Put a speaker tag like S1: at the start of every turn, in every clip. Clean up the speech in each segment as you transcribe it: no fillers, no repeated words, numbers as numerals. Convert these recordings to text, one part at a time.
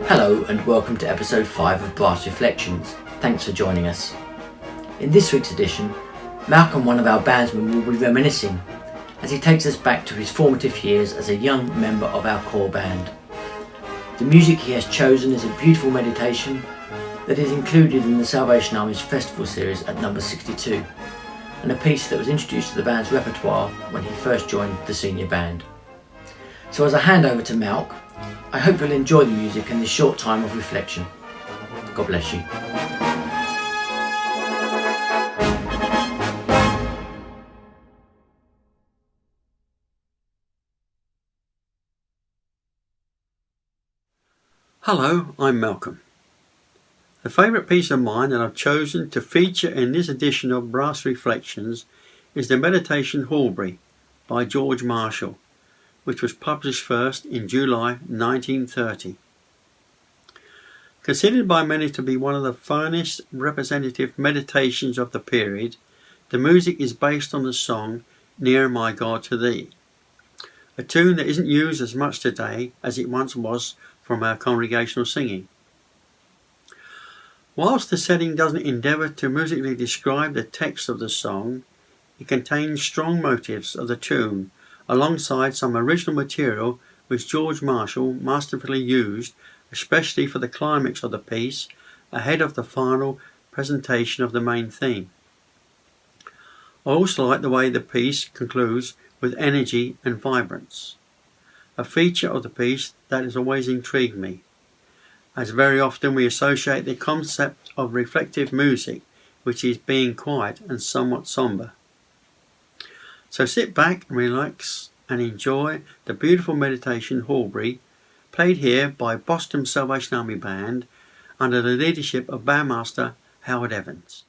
S1: Hello and welcome to episode 5 of Brass Reflections. Thanks for joining us. In this week's edition, Malcolm, one of our bandsmen, will be reminiscing as he takes us back to his formative years as a young member of our core band. The music he has chosen is a beautiful meditation that is included in the Salvation Army's festival series at number 62, and a piece that was introduced to the band's repertoire when he first joined the senior band. So as I hand over to Malc, I hope you'll enjoy the music and this short time of reflection. God bless you.
S2: Hello, I'm Malcolm. The favourite piece of mine that I've chosen to feature in this edition of Brass Reflections is the meditation Horbury by George Marshall, which was published first in July 1930. Considered by many to be one of the finest representative meditations of the period, the music is based on the song Near My God to Thee, a tune that isn't used as much today as it once was from our congregational singing. Whilst the setting doesn't endeavour to musically describe the text of the song, it contains strong motifs of the tune alongside some original material which George Marshall masterfully used, especially for the climax of the piece ahead of the final presentation of the main theme. I also like the way the piece concludes with energy and vibrance, a feature of the piece that has always intrigued me, as very often we associate the concept of reflective music, which is being quiet and somewhat sombre. So sit back and relax and enjoy the beautiful meditation Horbury, played here by Boscombe Salvation Army Band under the leadership of bandmaster Howard Evans.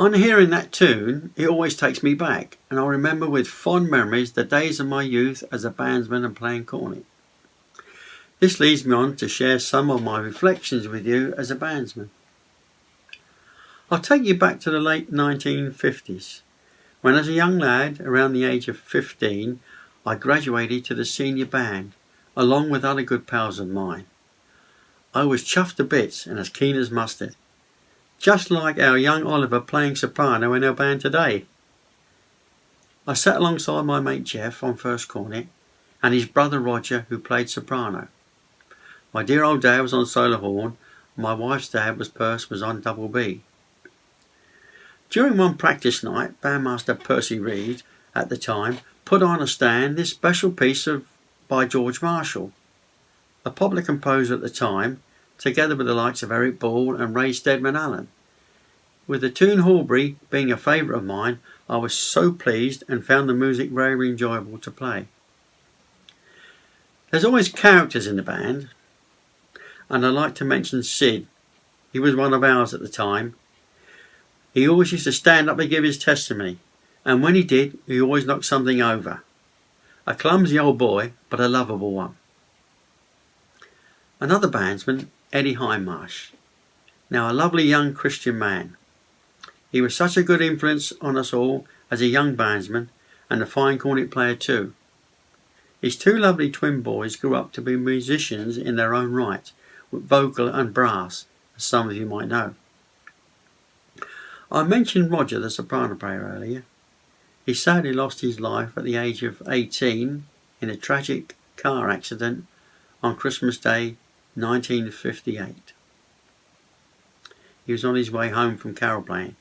S2: On hearing that tune, it always takes me back, and I remember with fond memories the days of my youth as a bandsman and playing cornet. This leads me on to share some of my reflections with you as a bandsman. I'll take you back to the late 1950s, when as a young lad, around the age of 15, I graduated to the senior band, along with other good pals of mine. I was chuffed to bits and as keen as mustard, just like our young Oliver playing soprano in our band today. I sat alongside my mate Jeff on first cornet and his brother Roger, who played soprano. My dear old dad was on solo horn, and my wife's dad was on double B. During one practice night, bandmaster Percy Reed, at the time, put on a stand this special piece by George Marshall, a popular composer at the time, together with the likes of Eric Ball and Ray Steadman Allen. With the tune Horbury being a favourite of mine, I was so pleased and found the music very enjoyable to play. There's always characters in the band, and I'd like to mention Sid. He was one of ours at the time. He always used to stand up and give his testimony, and when he did, he always knocked something over. A clumsy old boy, but a lovable one. Another bandsman, Eddie Hindmarsh, now a lovely young Christian man. He was such a good influence on us all as a young bandsman and a fine cornet player too. His two lovely twin boys grew up to be musicians in their own right, with vocal and brass, as some of you might know. I mentioned Roger, the soprano player, earlier. He sadly lost his life at the age of 18 in a tragic car accident on Christmas Day 1958. He was on his way home from carol playing.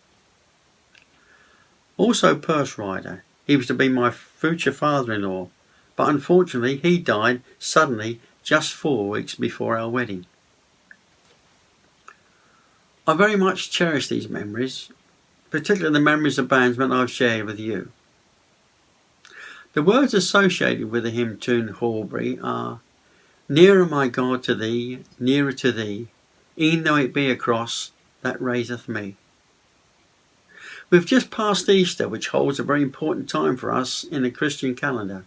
S2: Also Purse Rider. He was to be my future father-in-law, but unfortunately he died suddenly just 4 weeks before our wedding. I very much cherish these memories, particularly the memories of bandsmen I've shared with you. The words associated with the hymn tune Horbury are, "Nearer, my God, to thee, nearer to thee, e'en though it be a cross that raiseth me." We've just passed Easter, which holds a very important time for us in the Christian calendar.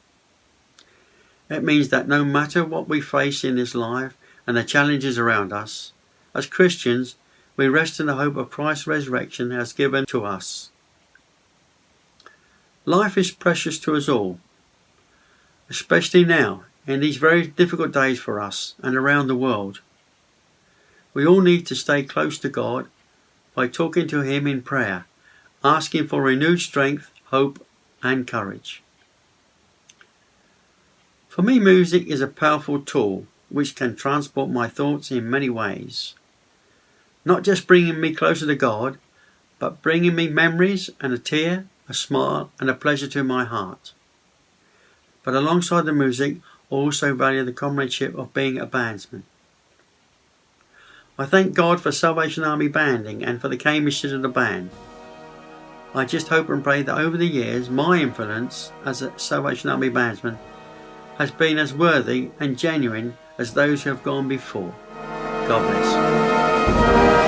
S2: It means that no matter what we face in this life and the challenges around us, as Christians, we rest in the hope of Christ's resurrection has given to us. Life is precious to us all, especially now, in these very difficult days for us and around the world. We all need to stay close to God by talking to Him in prayer, asking for renewed strength, hope and courage. For me, music is a powerful tool which can transport my thoughts in many ways. Not just bringing me closer to God, but bringing me memories and a tear, a smile and a pleasure to my heart. But alongside the music, I also value the comradeship of being a bandsman. I thank God for Salvation Army Banding and for the Cambridge Citadel Band. I just hope and pray that over the years my influence as a Salvation Army bandsman has been as worthy and genuine as those who have gone before. God bless.